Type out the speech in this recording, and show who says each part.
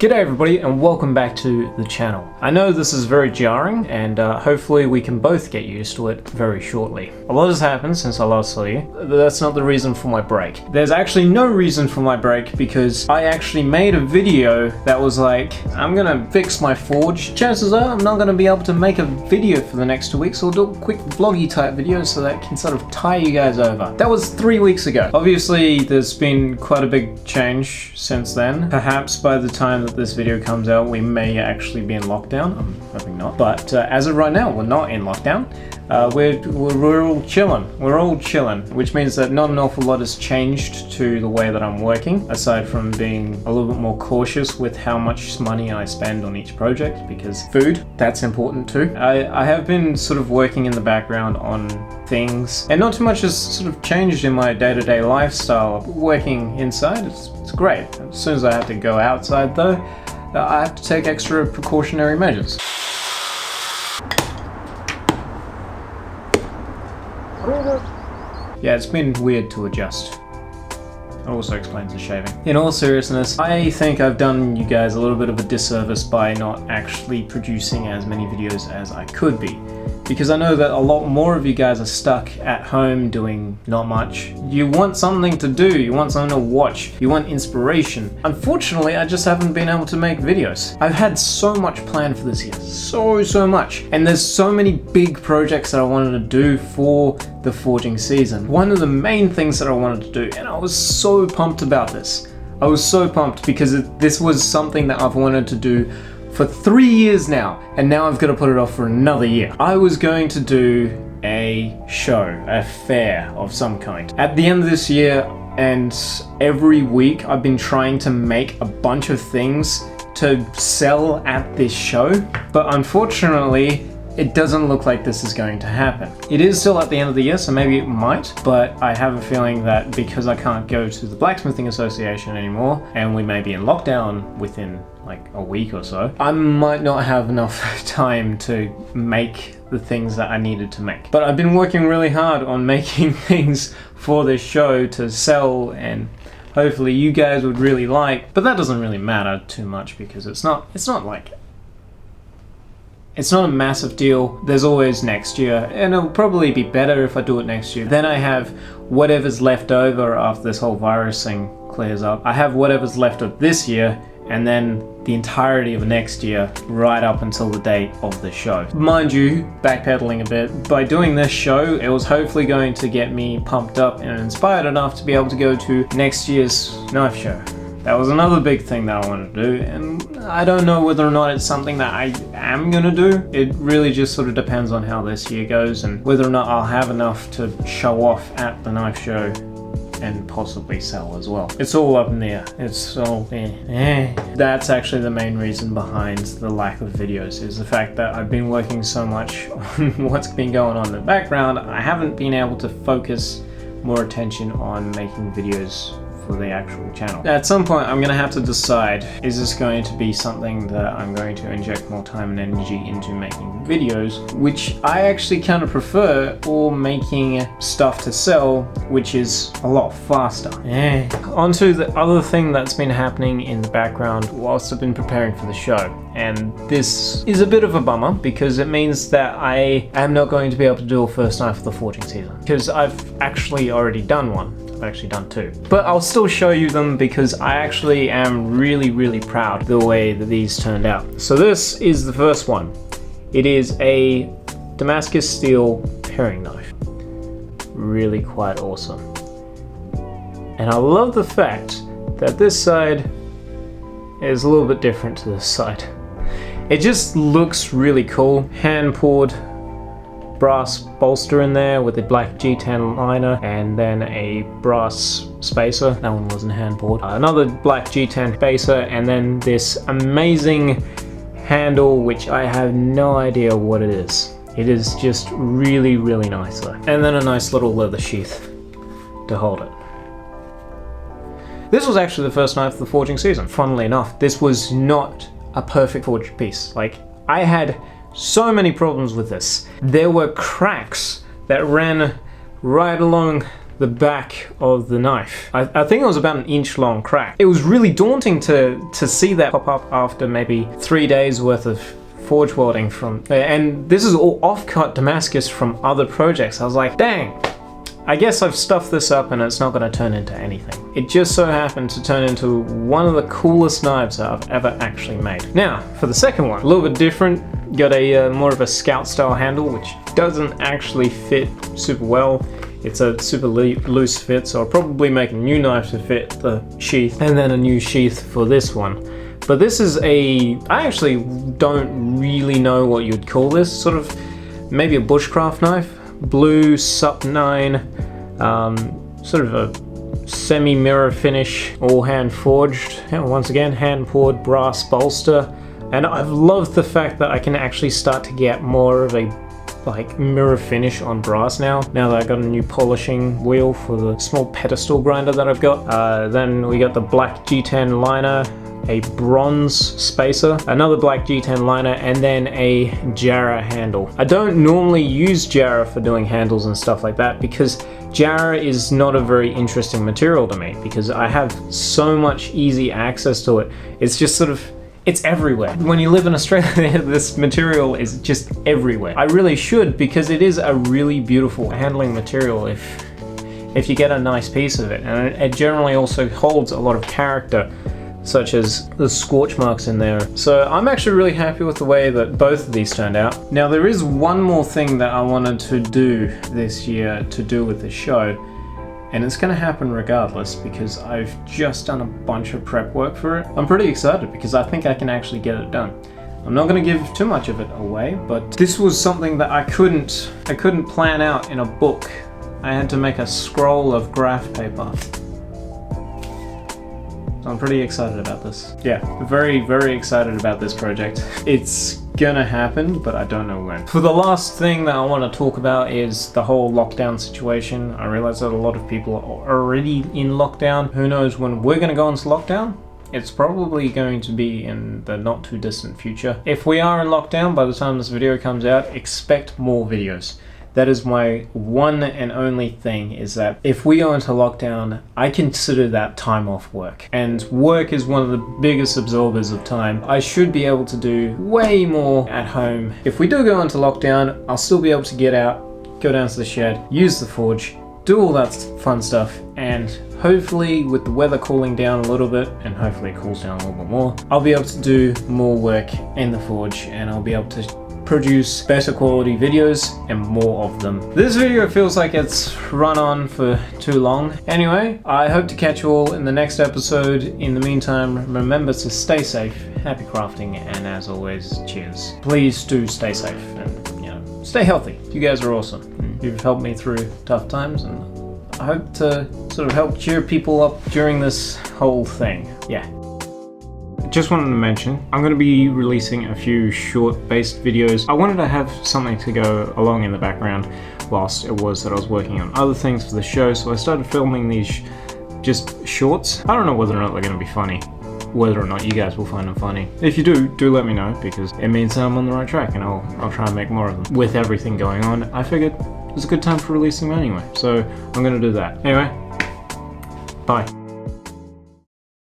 Speaker 1: G'day everybody and welcome back to the channel. I know this is very jarring and hopefully we can both get used to it very shortly. A lot has happened since I last saw you. That's not the reason for my break. There's actually no reason for my break because I actually made a video that was like, I'm gonna fix my Forge. Chances are I'm not gonna be able to make a video for the next 2 weeks, so I'll do a quick vloggy type video so that can sort of tie you guys over. That was 3 weeks ago. Obviously there's been quite a big change since then. Perhaps by the time that this video comes out we may actually be in lockdown. I'm hoping not, but as of right now we're not in lockdown. We're all chilling. We're all chilling, which means that not an awful lot has changed to the way that I'm working, aside from being a little bit more cautious with how much money I spend on each project, because food, that's important too. I have been sort of working in the background on things, and not too much has sort of changed in my day-to-day lifestyle. Working inside, it's great. As soon as I have to go outside though, I have to take extra precautionary measures. Yeah, it's been weird to adjust. It also explains the shaving. In all seriousness, I think I've done you guys a little bit of a disservice by not actually producing as many videos as I could be. Because I know that a lot more of you guys are stuck at home doing not much. You want something to do, you want something to watch, you want inspiration. Unfortunately, I just haven't been able to make videos. I've had so much planned for this year, so much. And there's so many big projects that I wanted to do for the forging season. One of the main things that I wanted to do, and I was so pumped about this. I was so pumped because this was something that I've wanted to do for 3 years now, and now I've got to put it off for another year. I was going to do a show, a fair of some kind, at the end of this year, and every week I've been trying to make a bunch of things to sell at this show, but unfortunately it doesn't look like this is going to happen. It is still at the end of the year, so maybe it might, but I have a feeling that because I can't go to the Blacksmithing Association anymore, and we may be in lockdown within like a week or so, I might not have enough time to make the things that I needed to make. But I've been working really hard on making things for this show to sell and hopefully you guys would really like, but that doesn't really matter too much because it's not a massive deal. There's always next year, and it'll probably be better if I do it next year. Then I have whatever's left over after this whole virus thing clears up. I have whatever's left of this year, and then the entirety of next year right up until the date of the show. Mind you, backpedaling a bit, by doing this show, it was hopefully going to get me pumped up and inspired enough to be able to go to next year's knife show. That was another big thing that I wanted to do, and I don't know whether or not it's something that I am gonna do. It really just sort of depends on how this year goes and whether or not I'll have enough to show off at the knife show and possibly sell as well. It's all up in the air. It's all That's actually the main reason behind the lack of videos, is the fact that I've been working so much on what's been going on in the background. I haven't been able to focus more attention on making videos for the actual channel. At some point I'm gonna have to decide, is this going to be something that I'm going to inject more time and energy into making videos, which I actually kind of prefer, or making stuff to sell, which is a lot faster. On to the other thing that's been happening in the background whilst I've been preparing for the show. And this is a bit of a bummer because it means that I am not going to be able to do a first knife for the forging season, because I've actually already done one. I've actually done 2. But I'll still show you them because I actually am really proud of the way that these turned out. So this is the first one. It is a Damascus steel paring knife. Really quite awesome. And I love the fact that this side is a little bit different to this side. It just looks really cool. Hand poured brass bolster in there with a black G10 liner and then a brass spacer. That one wasn't hand poured. Another black G10 spacer, and then this amazing handle which I have no idea what it is. It is just really nice though. And then a nice little leather sheath to hold it. This was actually the first knife of the forging season. Funnily enough, this was not a perfect forged piece. Like, I had so many problems with this. There were cracks that ran right along the back of the knife. I think it was about an inch long crack. It was really daunting to see that pop up after maybe 3 days worth of forge welding from, and this is all off-cut Damascus from other projects. I was like, dang, I guess I've stuffed this up and it's not going to turn into anything. It just so happened to turn into one of the coolest knives that I've ever actually made. Now, for the second one, a little bit different. Got a more of a scout style handle, which doesn't actually fit super well. It's a super loose fit, so I'll probably make a new knife to fit the sheath, and then a new sheath for this one. But this is I actually don't really know what you'd call this, sort of maybe a bushcraft knife. Blue SUP 9, sort of a semi-mirror finish, all hand forged, and once again hand poured brass bolster. And I've loved the fact that I can actually start to get more of a like mirror finish on brass now that I got a new polishing wheel for the small pedestal grinder that I've got. Then we got the black G10 liner, a bronze spacer, another black G10 liner, and then a Jarrah handle. I don't normally use Jarrah for doing handles and stuff like that because Jarrah is not a very interesting material to me because I have so much easy access to it. It's just sort of, it's everywhere. When you live in Australia, this material is just everywhere. I really should, because it is a really beautiful handling material if you get a nice piece of it. And it generally also holds a lot of character, such as the scorch marks in there. So I'm actually really happy with the way that both of these turned out. Now there is one more thing that I wanted to do this year to do with the show, and it's gonna happen regardless because I've just done a bunch of prep work for it. I'm pretty excited because I think I can actually get it done. I'm not gonna give too much of it away, but this was something that I couldn't plan out in a book. I had to make a scroll of graph paper. So I'm pretty excited about this. Yeah, very, very excited about this project. It's gonna happen, but I don't know when. For the last thing that I want to talk about is the whole lockdown situation. I realize that a lot of people are already in lockdown. Who knows when we're gonna go into lockdown? It's probably going to be in the not too distant future. If we are in lockdown by the time this video comes out, expect more videos. That is my one and only thing, is that if we go into lockdown, I consider that time off work. And work is one of the biggest absorbers of time. I should be able to do way more at home. If we do go into lockdown, I'll still be able to get out, go down to the shed, use the forge, do all that fun stuff, and hopefully with the weather cooling down a little bit, and hopefully it cools down a little bit more, I'll be able to do more work in the forge, and I'll be able to produce better quality videos and more of them. This video feels like it's run on for too long. Anyway, I hope to catch you all in the next episode. In the meantime, remember to stay safe, happy crafting, and as always, cheers. Please do stay safe and, stay healthy. You guys are awesome. You've helped me through tough times, and I hope to sort of help cheer people up during this whole thing. Yeah. Just wanted to mention, I'm going to be releasing a few short-based videos. I wanted to have something to go along in the background whilst it was that I was working on other things for the show, so I started filming these just shorts. I don't know whether or not they're going to be funny, whether or not you guys will find them funny. If you do let me know, because it means that I'm on the right track, and I'll try and make more of them. With everything going on, I figured it was a good time for releasing them anyway, so I'm going to do that. Anyway, bye.